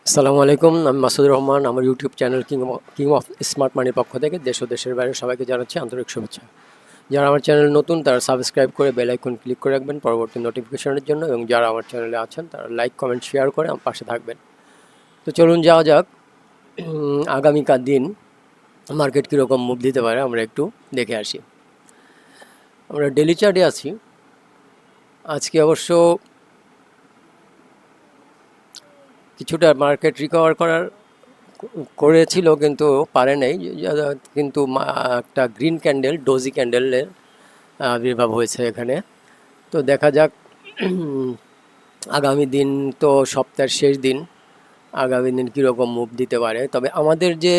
আসসালামু আলাইকুম। আমি মাসুদুর রহমান। আমার YouTube channel king of smart মানির পক্ষ থেকে দেশ ও দেশের বাইরে সবাইকে জানাচ্ছি আন্তরিক শুভেচ্ছা। যারা আমার চ্যানেল নতুন তারা সাবস্ক্রাইব করে বেল আইকন ক্লিক করে রাখবেন পরবর্তী নোটিফিকেশনের জন্য, এবং যারা আমার চ্যানেলে আছেন তারা লাইক কমেন্ট শেয়ার করে আমার পাশে থাকবেন। তো চলুন যাওয়া যাক। আগামীকার দিন মার্কেট কীরকম মুভ দিতে পারে আমরা একটু দেখে আসি। আমরা ডেলি চার্টে আছি। আজকে অবশ্য কিছুটা মার্কেট রিকভার করেছিল কিন্তু পারে নাই, কিন্তু একটা গ্রিন ক্যান্ডেল, ডোজি ক্যান্ডেলের আবির্ভাব হয়েছে এখানে। তো দেখা যাক আগামী দিন, তো সপ্তাহের শেষ দিন, আগামী দিন কীরকম মুভ দিতে পারে। তবে আমাদের যে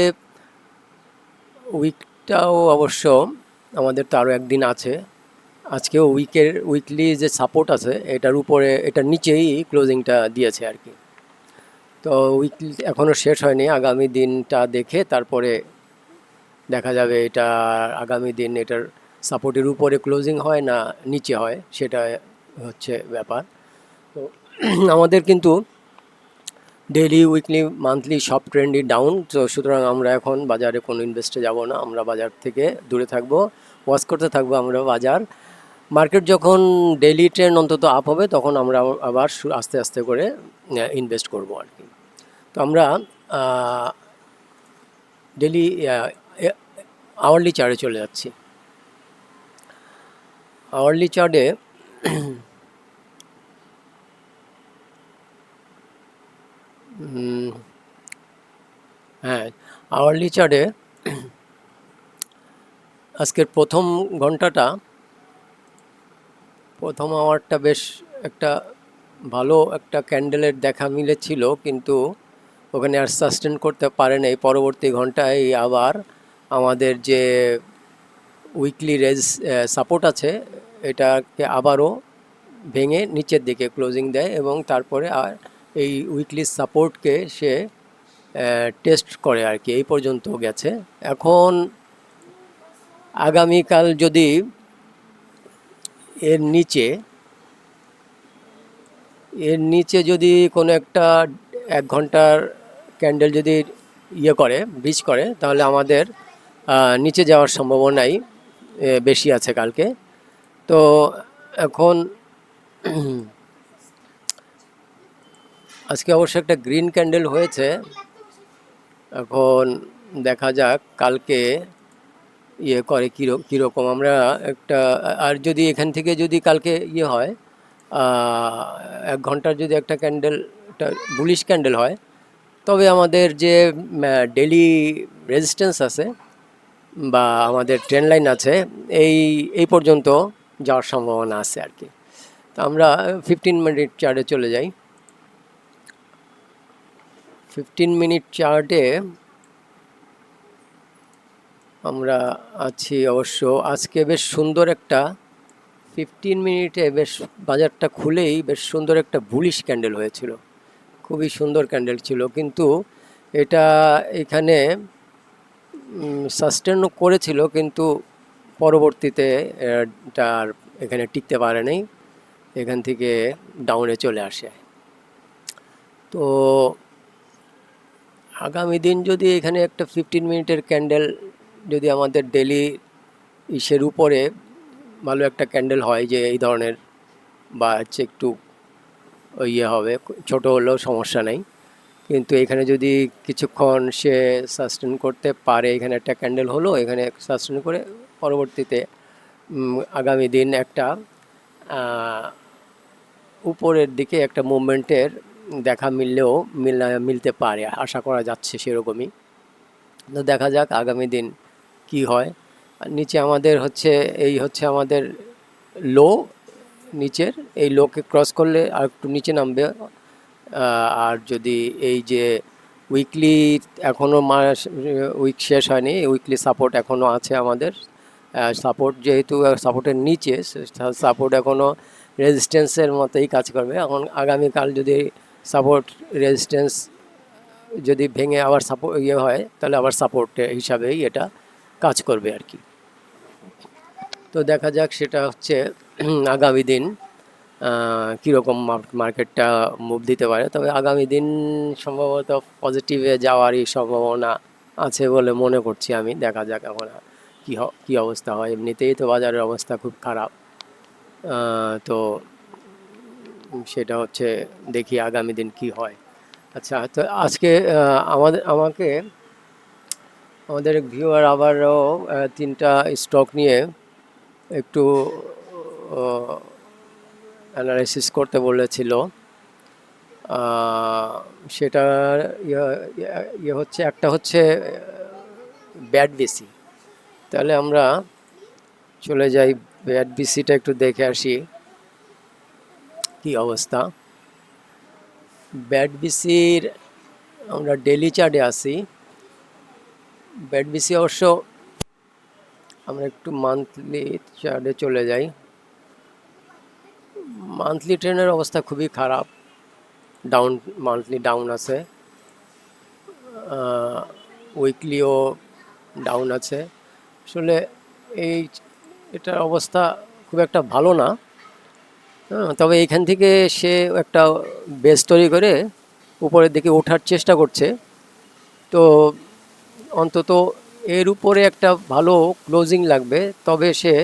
উইকটাও অবশ্য আমাদের তো আরও একদিন আছে। আজকেও উইকলি যে সাপোর্ট আছে এটার উপরে, এটার নিচেই ক্লোজিংটা দিয়েছে আর কি। তো উইকলি এখনও শেষ হয়নি, আগামী দিনটা দেখে তারপরে দেখা যাবে এটা আগামী দিন এটার সাপোর্টের উপরে ক্লোজিং হয় না নিচে হয়, সেটা হচ্ছে ব্যাপার। তো আমাদের কিন্তু ডেইলি, উইকলি, মান্থলি সব ট্রেন্ডই ডাউন। তো সুতরাং আমরা এখন বাজারে কোনো ইনভেস্টে যাব না, আমরা বাজার থেকে দূরে থাকব, ওয়াচ করতে থাকবো আমরা বাজার। মার্কেট যখন ডেইলি ট্রেন্ড অন্তত আপ হবে তখন আমরা আবার আস্তে আস্তে করে ইনভেস্ট করব আর কি। তো আমরা ডেইলি আওয়ারলি চার্টে চলে যাচ্ছি। আওয়ারলি চার্টে হ্যাঁ, আওয়ারলি চার্টে আজকের প্রথম ঘন্টাটা, প্রথম আওয়ারটা বেশ একটা ভালো একটা ক্যান্ডেলের দেখা মিলেছিল, কিন্তু ওখানে আর সাস্টেন করতে পারে নাই। পরবর্তী ঘন্টায় আবার আমাদের যে উইকলি সাপোর্ট আছে এটাকে আবারও ভেঙে নিচের দিকে ক্লোজিং দেয়, এবং তারপরে আর এই উইকলি সাপোর্টকে সে টেস্ট করে আর কি। এই পর্যন্ত গেছে। এখন আগামীকাল যদি এর নিচে যদি কোনো একটা 1 ঘন্টার ক্যান্ডেল যদি করে, ব্রিজ করে, তাহলে আমাদের নিচে যাওয়ার সম্ভাবনাই বেশি আছে কালকে। তো এখন আজকে অবশ্য একটা গ্রিন ক্যান্ডেল হয়েছে। এখন দেখা যাক কালকে করে কীরকম। আমরা একটা, আর যদি এখান থেকে যদি কালকে হয় 1 ঘন্টার যদি একটা ক্যান্ডেল, একটা বুলিশ ক্যান্ডেল হয়, তবে আমাদের যে ডেলি রেজিস্ট্যান্স আছে বা আমাদের ট্রেন্ড লাইন আছে, এই পর্যন্ত যাওয়ার সম্ভাবনা আছে আর কি। তো আমরা 15 মিনিট চার্টে চলে যাই। 15 মিনিট চার্টে আমরা আছি অবশ্য। আজকে বেশ সুন্দর একটা 15 মিনিটে বেশ বাজারটা খুলেই বেশ সুন্দর একটা বুলিশ ক্যান্ডেল হয়েছিল, খুবই সুন্দর ক্যান্ডেল ছিল, কিন্তু এটা এখানে সাস্টেনও করেছিল, কিন্তু পরবর্তীতে এটা আর এখানে টিকতে পারে নাই, এখান থেকে ডাউনে চলে আসে। তো আগামী দিন যদি এখানে একটা 15 মিনিটের ক্যান্ডেল যদি আমাদের ডেলি ইসের উপরে ভালো একটা ক্যান্ডেল হয়, যে এই ধরনের, বা হচ্ছে একটু হবে, ছোট হলেও সমস্যা নেই, কিন্তু এখানে যদি কিছুক্ষণ সে সাস্টেন করতে পারে, এখানে একটা ক্যান্ডেল হলো, এখানে সাস্টেন করে পরবর্তীতে আগামী দিন একটা উপরের দিকে একটা মুভমেন্টের দেখা মিলতে পারে, আশা করা যাচ্ছে সেরকমই। তো দেখা যাক আগামী দিন কি হয়। আর নিচে আমাদের হচ্ছে আমাদের লো, নিচের এই লোকে ক্রস করলে আর একটু নিচে নামবে। আর যদি এই যে উইকলি, এখনও উইক শেষ হয়নি, উইকলি সাপোর্ট এখনও আছে আমাদের। সাপোর্ট যেহেতু সাপোর্টের নিচে, সাপোর্ট এখনও রেজিস্ট্যান্সের মতোই কাজ করবে। এখন আগামীকাল যদি সাপোর্ট রেজিস্ট্যান্স যদি ভেঙে আবার সাপোর্ট হয়, তাহলে আবার সাপোর্ট হিসাবেই এটা কাজ করবে আর কি। তো দেখা যাক সেটা হচ্ছে আগামী দিন কীরকম মার্কেটটা মুভ দিতে পারে। তবে আগামী দিন সম্ভবত পজিটিভে যাওয়ারই সম্ভাবনা আছে বলে মনে করছি আমি। দেখা যাক এখন কী অবস্থা হয়। এমনিতেই তো বাজারের অবস্থা খুব খারাপ। তো সেটা হচ্ছে, দেখি আগামী দিন কি হয়। আচ্ছা, তো আজকে আমাদের ভিউয়ার আবারও তিনটা স্টক নিয়ে একটু অ্যানালাইসিস করতে বলেছিল। সেটার ইয়ে হচ্ছে, একটা হচ্ছে ব্যাড বিসি। তাহলে আমরা চলে যাই ব্যাড বিসিটা একটু দেখে আসি কি অবস্থা। ব্যাড বিসির আমরা ডেলি চার্টে আসি। ব্যাড বিসি অবশ্য আমরা একটু মান্থলি চার্টে চলে যাই। মান্থলি ট্রেন্ডের অবস্থা খুবই খারাপ, মান্থলি ডাউন আছে, উইকলিও ডাউন আছে। আসলে এটার অবস্থা খুব একটা ভালো না। তবে এইখান থেকে সে একটা বেস তৈরি করে উপরের দিকে ওঠার চেষ্টা করছে। তো অন্তত এর উপরে একটা ভালো ক্লোজিং লাগবে, তবে সে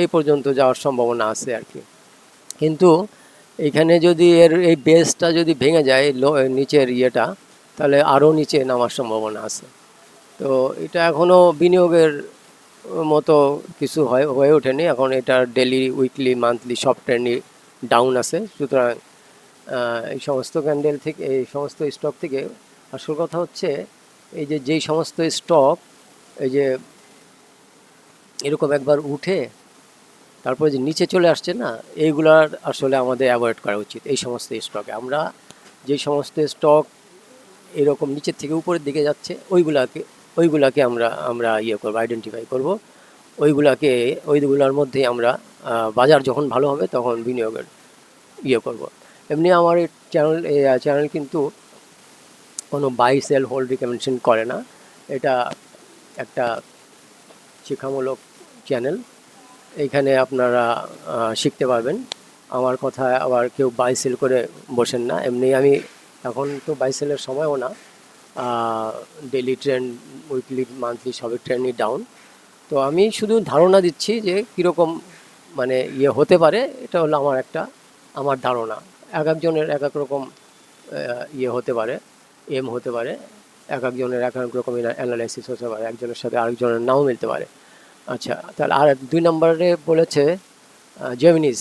এই পর্যন্ত যাওয়ার সম্ভাবনা আছে আর কি। কিন্তু এখানে যদি এই বেসটা যদি ভেঙে যায় নিচের ইয়েটা, তাহলে আরও নিচে নামার সম্ভাবনা আছে। তো এটা এখনও বিনিয়োগের মতো কিছু হয়ে ওঠেনি। এখন এটা ডেলি, উইকলি, মান্থলি সব ট্রেন্ডই ডাউন আছে। সুতরাং এই সমস্ত ক্যান্ডেল থেকে, এই সমস্ত স্টক থেকে আসল কথা হচ্ছে যেই সমস্ত স্টক এই যে এরকম একবার উঠে তারপরে যে নিচে চলে আসছে না, এইগুলার আসলে আমাদের অ্যাভয়েড করা উচিত। এই সমস্ত স্টকে আমরা, যে সমস্ত স্টক এরকম নিচের থেকে উপরের দিকে যাচ্ছে, ওইগুলাকে আমরা ইয়ে করবো, আইডেন্টিফাই করব। ওইগুলার মধ্যেই আমরা বাজার যখন ভালো হবে তখন বিনিয়োগের ইয়ে করব। এমনি আমার এই চ্যানেল কিন্তু কোনো বাই সেল হোল্ড রিকমেন্ডেশন করে না। এটা একটা শিক্ষামূলক চ্যানেল। এইখানে আপনারা শিখতে পারবেন। আমার কথা আবার কেউ বাই সেল করে বসেন না। এমনি আমি এখন তো বাই সেলের সময়ও না। ডেলি ট্রেন্ড, উইকলি, মান্থলি সবের ট্রেন্ডই ডাউন। তো আমি শুধু ধারণা দিচ্ছি যে কীরকম মানে ইয়ে হতে পারে। এটা হলো আমার ধারণা। এক একজনের এক এক রকম ইয়ে হতে পারে, হতে পারে। এক একজনের এক এক রকম অ্যানালাইসিস হতে পারে, একজনের সাথে আরেকজনের নাও মিলতে পারে। আচ্ছা, তাহলে আর 2 নম্বরে বলেছে জেমিনি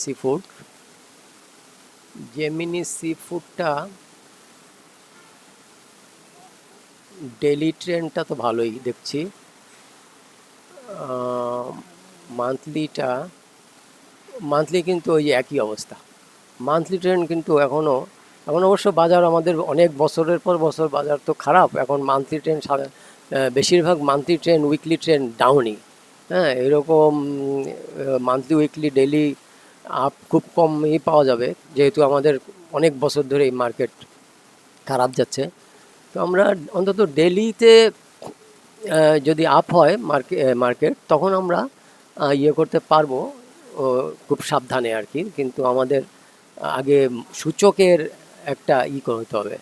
সি ফুড। জেমিনি সি ফুডটা ডেলি ট্রেন্ডটা তো ভালোই দেখছি। মান্থলি কিন্তু ওই একই অবস্থা। মান্থলি ট্রেন্ড কিন্তু এখন অবশ্য বাজার, আমাদের অনেক বছরের পর বছর বাজার তো খারাপ। এখন মান্থলি ট্রেন্ড, বেশিরভাগ মান্থলি ট্রেন্ড, উইকলি ট্রেন্ড ডাউনই। হ্যাঁ, এরকম মান্থলি, উইকলি, ডেলি আপ খুব কমই পাওয়া যাবে, যেহেতু আমাদের অনেক বছর ধরে এই মার্কেট খারাপ যাচ্ছে। তো আমরা অন্তত ডেলিতে যদি আপ হয় মার্কেট, তখন আমরা ইয়ে করতে পারবো খুব সাবধানে আর কি। কিন্তু আমাদের আগে সূচকের একটা করতে হবে।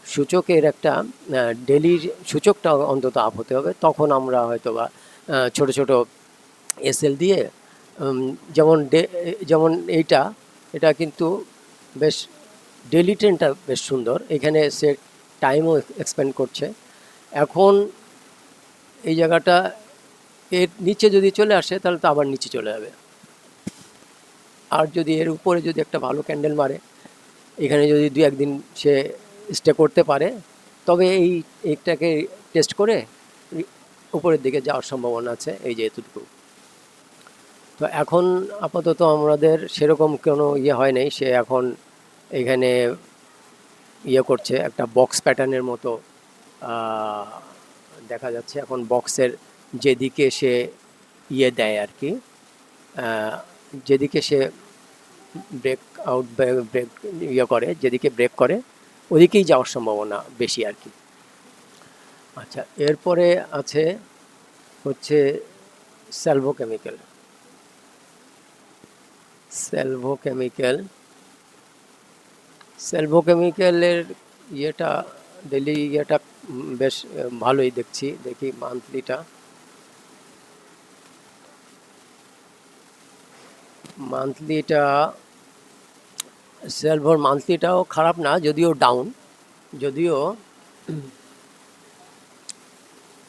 সূচকের একটা ডেলির সূচকটা অন্তত আপ হতে হবে, তখন আমরা হয়তো বা ছোট ছোট এসএল দিয়ে, যেমন এটা কিন্তু বেশ, ডেলি ট্রেন্ডটা বেশ সুন্দর। এখানে সে টাইমও এক্সপেন্ড করছে। এখন এই জায়গাটা এর নিচে যদি চলে আসে, তাহলে তো আবার নিচে চলে যাবে। আর যদি এর উপরে যদি একটা ভালো ক্যান্ডেল মারে, এখানে যদি 2-1 দিন সে স্টে করতে পারে, তবে এইটাকে টেস্ট করে উপরের দিকে যাওয়ার সম্ভাবনা আছে, এই যে এতটুকু। তো এখন আপাতত আমাদের সেরকম কোনো হয় নাই। সে এখন এখানে করছে একটা বক্স প্যাটার্নের মতো দেখা যাচ্ছে। এখন বক্সের যেদিকে সে দেয় আর কি, যেদিকে সে ব্রেক করে, যেদিকে ব্রেক করে ওদিকেই যাওয়ার সম্ভাবনা বেশি আর কি। আচ্ছা, এরপরে হচ্ছে সেলভো কেমিক্যাল, সেলভো কেমিক্যাল, সেলভো কেমিক্যালের ইয়েটা ডেলি ইয়েটা বেশ ভালোই দেখছি। দেখি মান্থলিটা, মান্থলিটা সেলভোর মান্থলিটাও খারাপ না, যদিও ডাউন, যদিও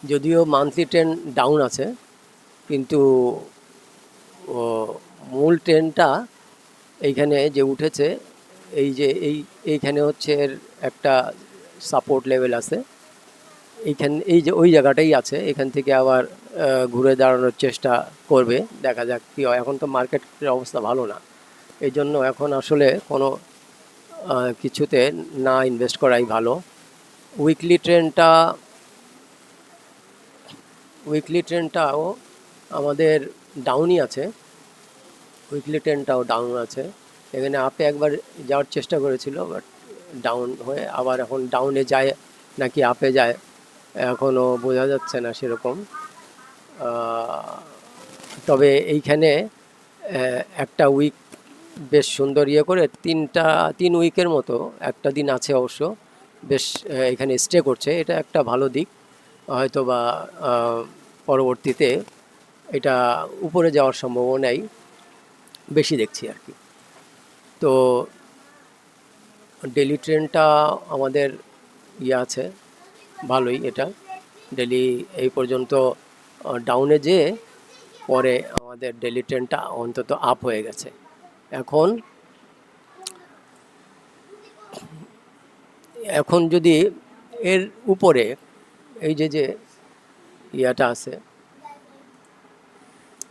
যদিও মান্থলি ট্রেন্ড ডাউন আছে, কিন্তু ও মূল ট্রেন্ডটা এইখানে যে উঠেছে, এই যে এইখানে হচ্ছে এর একটা সাপোর্ট লেভেল আছে, এই যে ওই জায়গাটাই আছে, এখান থেকে আবার ঘুরে দাঁড়ানোর চেষ্টা করবে, দেখা যাক কী হয়। এখন তো মার্কেটের অবস্থা ভালো না, এই জন্য এখন আসলে কোনো কিছুতে না ইনভেস্ট করাই ভালো। উইকলি ট্রেন্ডটা, উইকলি ট্রেন্ডটাও আমাদের ডাউনই আছে, উইকলি ট্রেন্ডটাও ডাউন আছে। এখানে আপে একবার যাওয়ার চেষ্টা করেছিল, বাট ডাউন হয়ে আবার এখন ডাউনে যায় নাকি আপে যায় এখনও বোঝা যাচ্ছে না সেরকম। তবে এইখানে একটা উইক বেশ সুন্দর ইয়ে করে 3 উইকের মতো একটা দিন আছে অবশ্য, বেশ এখানে স্টে করছে, এটা একটা ভালো দিক। হয়তো বা পরবর্তীতে এটা উপরে যাওয়ার সম্ভাবনাই বেশি দেখছি আর কি। তো ডেলি ট্রেন্ডটা আমাদের ইয়ে আছে ভালোই, এটা ডেলি এই পর্যন্ত ডাউনে যেয়ে পরে আমাদের ডেলি ট্রেন্ডটা অন্তত আপ হয়ে গেছে। এখন এখন যদি এর উপরে এই যে ইয়াটা আছে,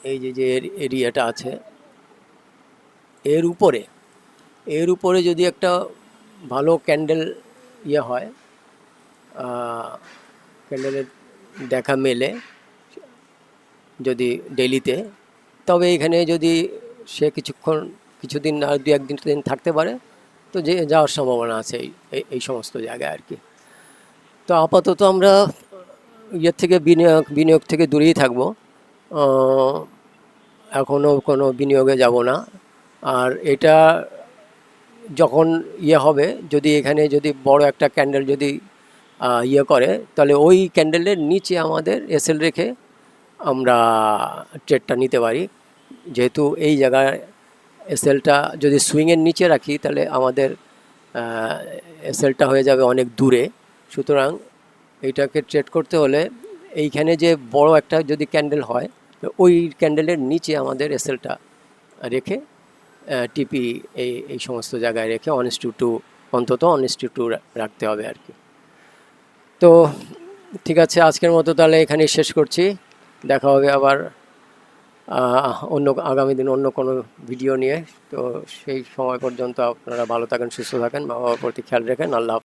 এই যে এরিয়াটা আছে, এর উপরে যদি একটা ভালো ক্যান্ডেল ইয়ে হয়, ক্যান্ডেলের দেখা মেলে যদি ডেলিতে, তবে এখানে যদি সে কিছুদিন আর 2-1 দিন থাকতে পারে, তো যে যাওয়ার সম্ভাবনা আছে এই সমস্ত জায়গায় আর কি। তো আপাতত আমরা ইয়ের থেকে বিনিয়োগ থেকে দূরেই থাকবো, এখনও কোনো বিনিয়োগে যাব না। আর এটা যখন ইয়ে হবে, যদি এখানে যদি বড় একটা ক্যান্ডেল যদি ইয়ে করে, তাহলে ওই ক্যান্ডেলের নিচে আমাদের এসএল রেখে আমরা ট্রেডটা নিতে পারি। যেহেতু এই জায়গায় এসএলটা যদি সুইংয়ের নিচে রাখি, তাহলে আমাদের এসএলটা হয়ে যাবে অনেক দূরে। সুতরাং এইটাকে ট্রেড করতে হলে এইখানে যে বড় একটা যদি ক্যান্ডেল হয়, ওই ক্যান্ডেলের নিচে আমাদের এসএলটা রেখে টিপি এই সমস্ত জায়গায় রেখে অন্তত 1:2 রাখতে হবে আর কি। তো ঠিক আছে, আজকের মতো তাহলে এখানেই শেষ করছি। দেখা হবে আবার আগামী দিন অন্য কোনো ভিডিও নিয়ে। তো সেই সময় পর্যন্ত আপনারা ভালো থাকেন, সুস্থ থাকেন, মা বাবার প্রতি খেয়াল রাখেন। আল্লাহ।